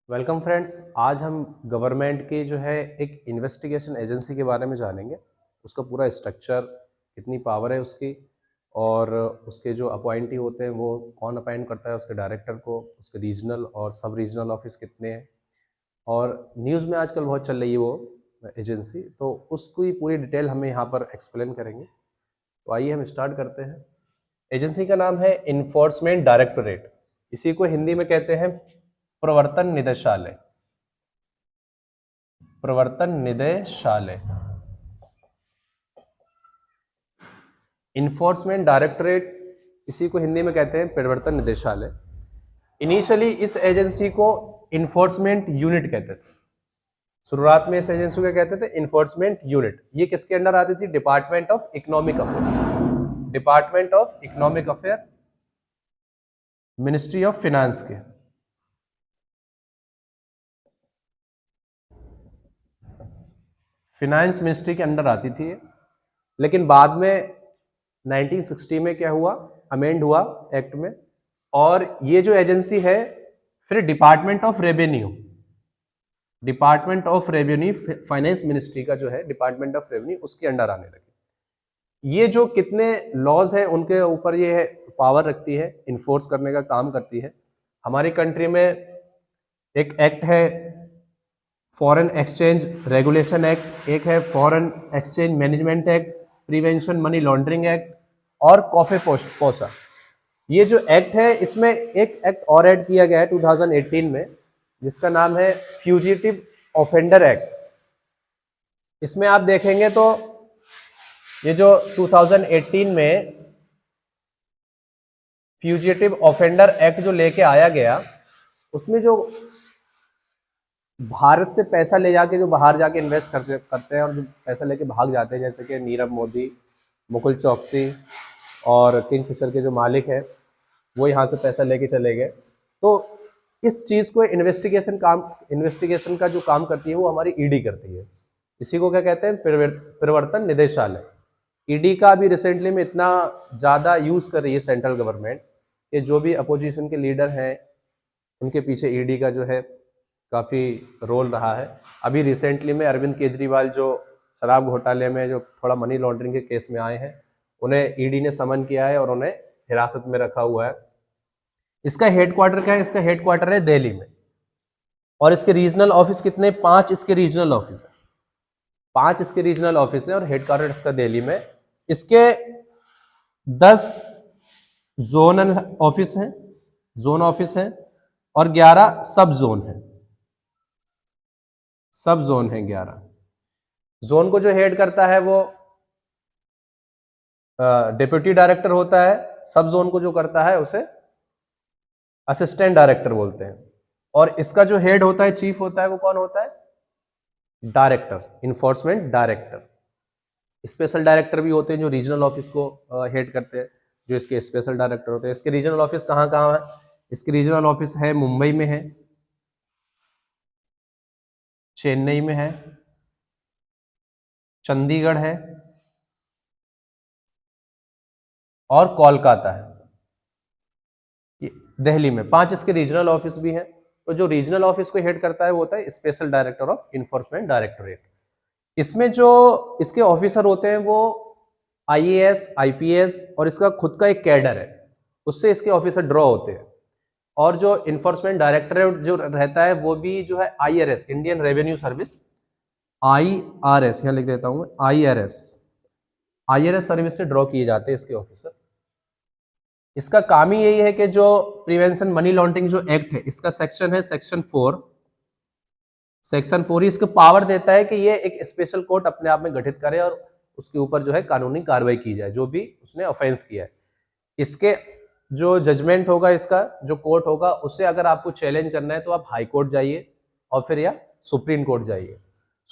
Welcome friends. आज हम government की जो है एक इन्वेस्टिगेशन एजेंसी के बारे में जानेंगे। उसका पूरा स्ट्रक्चर, कितनी पावर है उसकी, और उसके जो अपॉइंटी होते हैं वो कौन अपॉइंट करता है उसके डायरेक्टर को, उसके रीजनल और सब रीजनल ऑफिस कितने हैं, और न्यूज़ में आजकल बहुत चल रही है वो एजेंसी, तो उसकी पूरी डिटेल हमें यहाँ पर एक्सप्लेन करेंगे। तो आइए हम स्टार्ट करते हैं। एजेंसी का नाम है इन्फोर्समेंट डायरेक्टोरेट। इसी को हिंदी में कहते हैं प्रवर्तन निदेशालय। प्रवर्तन निदेशालय, इन्फोर्समेंट डायरेक्टोरेट, इसी को हिंदी में कहते हैं प्रवर्तन निदेशालय। इनिशियली इस एजेंसी को इन्फोर्समेंट यूनिट कहते थे। शुरुआत में इस एजेंसी को कहते थे इन्फोर्समेंट यूनिट। ये किसके अंडर आती थी? Department of economic affair. Department of economic affair, ministry of finance के। फाइनेंस मिनिस्ट्री के अंडर आती थी। लेकिन बाद में 1960 में क्या हुआ, अमेंड हुआ एक्ट में, और ये जो एजेंसी है फिर department of revenue, finance ministry का जो है डिपार्टमेंट ऑफ रेवेन्यू, उसके अंडर आने लगे। ये जो कितने लॉज है उनके ऊपर ये पावर रखती है, इन्फोर्स करने का काम करती है। हमारी कंट्री में एक एक्ट है फॉरेन एक्सचेंज रेगुलेशन एक्ट, एक है foreign exchange management act, prevention money laundering act, और कॉफे पोसा। ये जो एक्ट है इसमें एक एक्ट और ऐड किया गया है 2018 में, जिसका नाम है फ्यूजिटिव ऑफेंडर एक्ट। इसमें आप देखेंगे तो ये जो 2018 में फ्यूजिटिव ऑफेंडर एक्ट जो लेके आया गया, उसमें जो भारत से पैसा ले जाके जो बाहर जाके इन्वेस्ट करते हैं और जो पैसा लेके भाग जाते हैं, जैसे कि नीरव मोदी, मुकुल चौकसी और किंगफिशर के जो मालिक हैं, वो यहाँ से पैसा लेके चले गए। तो इस चीज़ को इन्वेस्टिगेशन का जो काम करती है वो हमारी ईडी करती है। इसी को क्या कहते हैं? प्रवर्तन निदेशालय। ईडी का भी रिसेंटली में इतना ज़्यादा यूज़ कर रही है सेंट्रल गवर्नमेंट कि जो भी अपोजिशन के लीडर हैं उनके पीछे ईडी का जो है काफ़ी रोल रहा है। अभी रिसेंटली में अरविंद केजरीवाल जो शराब घोटाले में जो थोड़ा मनी लॉन्ड्रिंग के केस में आए हैं, उन्हें ईडी ने समन किया है और उन्हें हिरासत में रखा हुआ है। इसका हेडक्वार्टर क्या है? इसका हेडक्वार्टर है दिल्ली में। और इसके रीजनल ऑफिस कितने? 5 इसके रीजनल ऑफिस है। 5 इसके रीजनल ऑफिस है और हेडक्वार्टर इसका दिल्ली में। इसके 10 जोनल ऑफिस हैं, जोन ऑफिस हैं, और 11 सब जोन हैं। सब जोन है 11। जोन को जो हेड करता है वो डिप्टी डायरेक्टर होता है। सब जोन को जो करता है उसे असिस्टेंट डायरेक्टर बोलते हैं। और इसका जो हेड होता है, चीफ होता है, वो कौन होता है? Director, enforcement director. Special director भी होते हैं जो रीजनल ऑफिस को हेड करते हैं, जो इसके स्पेशल डायरेक्टर होते हैं। इसके रीजनल ऑफिस कहाँ कहाँ है? इसके रीजनल ऑफिस है मुंबई में है, चेन्नई में है, चंडीगढ़ है, और कोलकाता है। दिल्ली में 5 इसके रीजनल ऑफिस भी हैं। तो जो रीजनल ऑफिस को हेड करता है वो होता है special director of enforcement directorate. इसमें जो इसके ऑफिसर होते हैं वो आईएएस, आईपीएस, और इसका खुद का एक कैडर है, उससे इसके ऑफिसर ड्रॉ होते हैं। और जो इन्फोर्समेंट डायरेक्टोरेट जो रहता है वो भी जो है IRS, Indian revenue service, IRS, यहां लिख देता हूं मैं, आईआरएस सर्विस से ड्रॉ किए जाते हैं इसके ऑफिसर। इसका काम ही यही है कि जो प्रिवेंशन मनी लॉन्ड्रिंग जो एक्ट है, इसका सेक्शन है सेक्शन 4। सेक्शन 4 ही इसको पावर देता है कि ये एक स्पेशल कोर्ट अपने आप में गठित करे और उसके ऊपर जो है कानूनी कार्रवाई की जाए, जो भी उसने ऑफेंस किया है। इसके जो जजमेंट होगा, इसका जो कोर्ट होगा, उससे अगर आपको चैलेंज करना है तो आप हाई कोर्ट जाइए और फिर या सुप्रीम कोर्ट जाइए।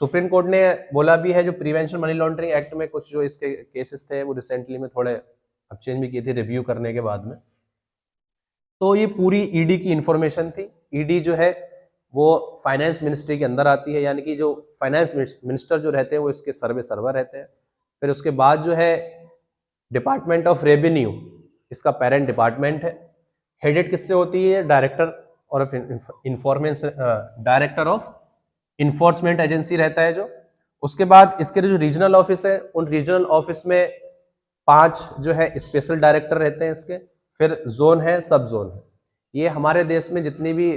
सुप्रीम कोर्ट ने बोला भी है, जो प्रिवेंशन मनी लॉन्ड्रिंग एक्ट में कुछ जो इसके केसेस थे वो रिसेंटली में थोड़े अब चेंज भी किए थे रिव्यू करने के बाद में। तो ये पूरी ईडी की इंफॉर्मेशन थी। ईडी जो है वो फाइनेंस मिनिस्ट्री के अंदर आती है, यानी कि जो फाइनेंस मिनिस्टर जो रहते हैं वो इसके सर्वर रहते हैं। फिर उसके बाद जो है डिपार्टमेंट ऑफ रेवेन्यू, इसका पेरेंट डिपार्टमेंट है। हेडेड किससे होती है? डायरेक्टर और of information, director of enforcement agency रहता है जो। उसके बाद इसके जो रीजनल ऑफिस है, उन रीजनल ऑफिस में 5 जो है स्पेशल डायरेक्टर रहते हैं इसके। फिर जोन है, सब जोन है। ये हमारे देश में जितनी भी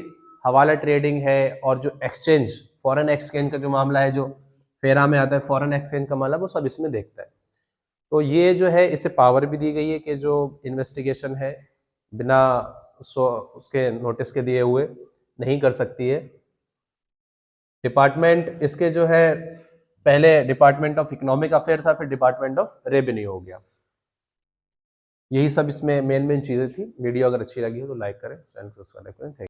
हवाला ट्रेडिंग है और जो एक्सचेंज, फॉरेन एक्सचेंज का जो मामला है, जो फेरा में आता है फॉरेन एक्सचेंज का मामला, वो सब इसमें देखता है। तो ये जो है इसे पावर भी दी गई है कि जो इन्वेस्टिगेशन है बिना उसके नोटिस के दिए हुए नहीं कर सकती है। डिपार्टमेंट इसके जो है पहले डिपार्टमेंट ऑफ इकोनॉमिक अफेयर था, फिर डिपार्टमेंट ऑफ रेवेन्यू हो गया। यही सब इसमें मेन चीजें थी। वीडियो अगर अच्छी लगी हो तो लाइक करें, चैनल को सब्सक्राइब करें। Thank you.